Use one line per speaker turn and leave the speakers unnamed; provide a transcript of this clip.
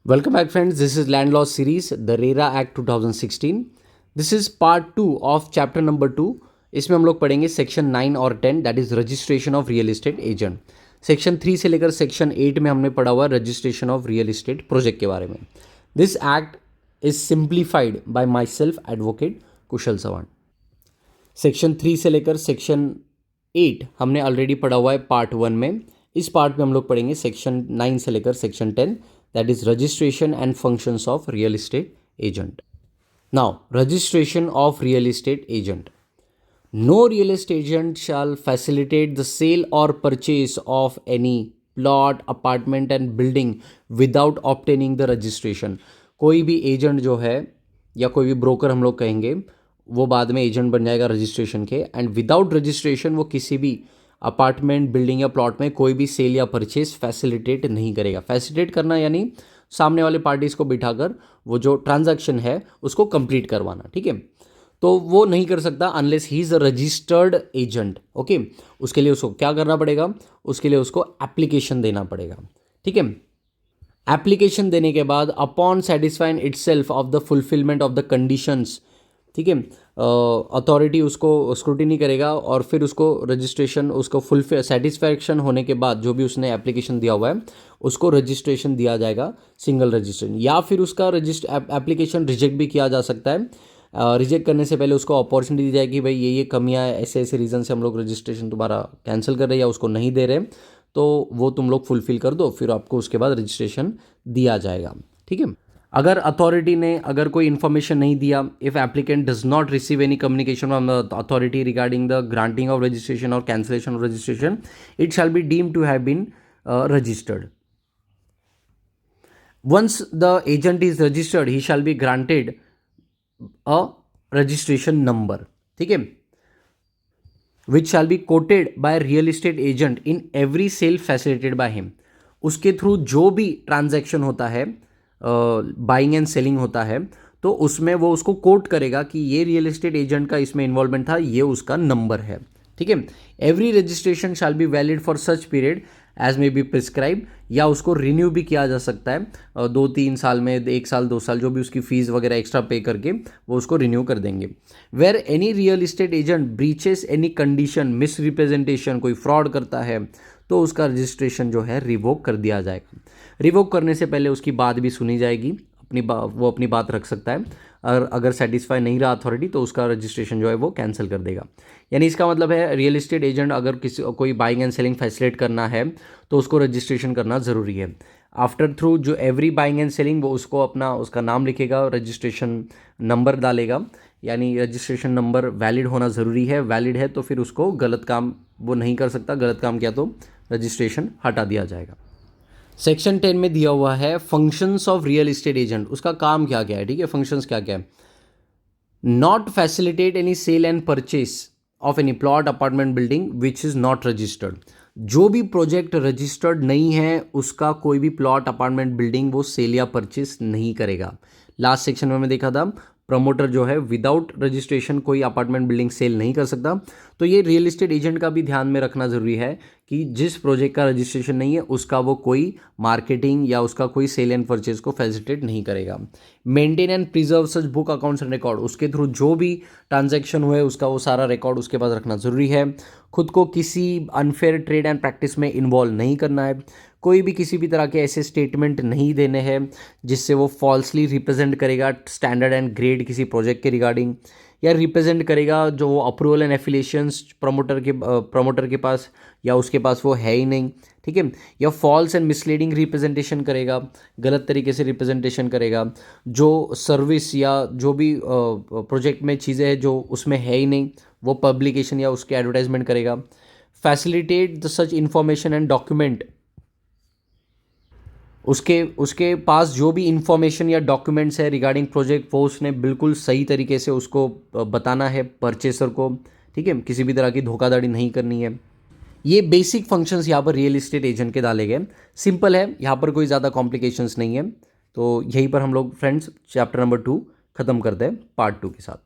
Welcome back, friends. This is Land Law Series, the RERA Act 2016. This is part 2 of chapter number 2. इसमें हम लोग पढ़ेंगे section 9 और 10, that is registration of real estate agent. Section 3 से लेकर section 8 में हमने पढ़ा हुआ registration of real estate project के बारे में. This act is simplified by myself advocate Kushal Sawan. Section 3 से लेकर सेक्शन 8 हमने ऑलरेडी पढ़ा हुआ है पार्ट 1 में. इस पार्ट में हम लोग पढ़ेंगे सेक्शन 9 से लेकर section 10, that is registration and functions of real estate agent. Now, registration of real estate agent. No real estate agent shall facilitate the sale or purchase of any plot, apartment and building without obtaining the registration. कोई भी agent जो है या कोई भी broker हम लोग कहेंगे वो बाद में एजेंट बन जाएगा रजिस्ट्रेशन के, एंड विदाउट रजिस्ट्रेशन वो किसी भी अपार्टमेंट, बिल्डिंग या प्लॉट में कोई भी सेल या परचेज फैसिलिटेट नहीं करेगा. फैसिलिटेट करना यानी सामने वाले पार्टीज को बिठाकर वो जो ट्रांजैक्शन है उसको कंप्लीट करवाना. ठीक है, तो वो नहीं कर सकता unless he is a registered agent. Okay, उसके लिए उसको क्या करना पड़ेगा? उसके लिए उसको एप्लीकेशन देना पड़ेगा. ठीक है, एप्लीकेशन देने के बाद upon satisfying itself of the fulfilment of the conditions, ठीक है, अथॉरिटी उसको स्क्रूटिनी करेगा और फिर उसको रजिस्ट्रेशन, उसको फुल सेटिस्फैक्शन होने के बाद जो भी उसने एप्लीकेशन दिया हुआ है उसको रजिस्ट्रेशन दिया जाएगा, सिंगल रजिस्ट्रेशन. या फिर उसका एप्लीकेशन रिजेक्ट भी किया जा सकता है. रिजेक्ट करने से पहले उसको अपॉर्चुनिटी दी जाएगी, भाई ये कमियां है, ऐसे ऐसे रीज़न से हम लोग रजिस्ट्रेशन तुम्हारा कैंसिल कर रहे हैं या उसको नहीं दे रहे, तो वो तुम लोग फुलफिल कर दो, फिर आपको उसके बाद रजिस्ट्रेशन दिया जाएगा. ठीक है, अगर अथॉरिटी ने अगर कोई इन्फॉर्मेशन नहीं दिया, if applicant does not receive any communication from the authority regarding the granting of registration और cancellation of registration, it shall be deemed to have been registered. once the agent is registered he shall be granted a registration number, ठीक है, which shall be quoted by real estate agent in every sale facilitated by him. उसके through जो भी transaction होता है, buying and selling होता है, तो उसमें वो उसको कोट करेगा कि ये रियल एस्टेट एजेंट का इसमें इन्वॉल्वमेंट था, ये उसका नंबर है. ठीक है, every registration shall be valid for such period as may be prescribe, या उसको रिन्यू भी किया जा सकता है 2-3 साल में, 1 साल 2 साल, जो भी उसकी फीस वगैरह एक्स्ट्रा पे करके वो उसको रिन्यू कर देंगे. Where any real estate agent breaches any condition, misrepresentation, कोई फ्रॉड करता है, तो उसका रजिस्ट्रेशन जो है रिवोक कर दिया जाएगा. रिवोक करने से पहले उसकी बात भी सुनी जाएगी, वो अपनी बात रख सकता है, और अगर सेटिस्फाई नहीं रहा अथॉरिटी तो उसका रजिस्ट्रेशन जो है वो कैंसिल कर देगा. यानी इसका मतलब है रियल एस्टेट एजेंट अगर कोई बाइंग एंड सेलिंग फैसिलिटेट करना है तो उसको रजिस्ट्रेशन करना ज़रूरी है. आफ्टर थ्रू जो एवरी बाइंग एंड सेलिंग वो उसको उसका नाम लिखेगा, रजिस्ट्रेशन नंबर डालेगा, यानी रजिस्ट्रेशन नंबर वैलिड होना ज़रूरी है. वैलिड है तो फिर उसको गलत काम वो नहीं कर सकता, गलत काम किया तो रजिस्ट्रेशन हटा दिया जाएगा. सेक्शन 10 में दिया हुआ है functions of real estate agent. उसका काम क्या क्या है? ठीक है, फंक्शंस क्या क्या है? Not facilitate any sale and purchase of any plot, apartment, building which is not registered. जो भी प्रोजेक्ट रजिस्टर्ड नहीं है उसका कोई भी प्लॉट, अपार्टमेंट, बिल्डिंग वो सेल या परचेस नहीं करेगा. लास्ट सेक्शन में देखा था प्रमोटर जो है विदाउट रजिस्ट्रेशन कोई अपार्टमेंट, बिल्डिंग सेल नहीं कर सकता. तो ये रियल एस्टेट एजेंट का भी ध्यान में रखना ज़रूरी है कि जिस प्रोजेक्ट का रजिस्ट्रेशन नहीं है उसका वो कोई मार्केटिंग या उसका कोई सेल एंड परचेज को फैसिलिटेट नहीं करेगा. Maintain and preserve such book, accounts and record. उसके थ्रू जो भी ट्रांजैक्शन हुए उसका वो सारा रिकॉर्ड उसके पास रखना ज़रूरी है. खुद को किसी अनफेयर ट्रेड एंड प्रैक्टिस में इन्वॉल्व नहीं करना है. कोई भी किसी भी तरह के ऐसे स्टेटमेंट नहीं देने हैं जिससे वो फॉल्सली रिप्रेजेंट करेगा स्टैंडर्ड एंड ग्रेड किसी प्रोजेक्ट के रिगार्डिंग, या रिप्रेजेंट करेगा जो वो अप्रूवल एंड एफिलिएशंस प्रमोटर के पास या उसके पास वो है ही नहीं. ठीक है, या फॉल्स एंड मिसलीडिंग रिप्रेजेंटेशन करेगा, गलत तरीके से रिप्रेजेंटेशन करेगा. जो सर्विस या जो भी प्रोजेक्ट में चीज़ें हैं जो उसमें है ही नहीं वो पब्लिकेशन या उसके एडवर्टाइजमेंट करेगा. Facilitate the such information and document. उसके पास जो भी इंफॉर्मेशन या डॉक्यूमेंट्स है रिगार्डिंग प्रोजेक्ट वो उसने बिल्कुल सही तरीके से उसको बताना है परचेसर को. ठीक है, किसी भी तरह की धोखाधड़ी नहीं करनी है. ये बेसिक फंक्शंस यहाँ पर रियल एस्टेट एजेंट के डाले गए. सिंपल है, यहाँ पर कोई ज़्यादा कॉम्प्लिकेशंस नहीं है. तो यहीं पर हम लोग फ्रेंड्स चैप्टर नंबर 2 ख़त्म करते हैं पार्ट 2 के साथ.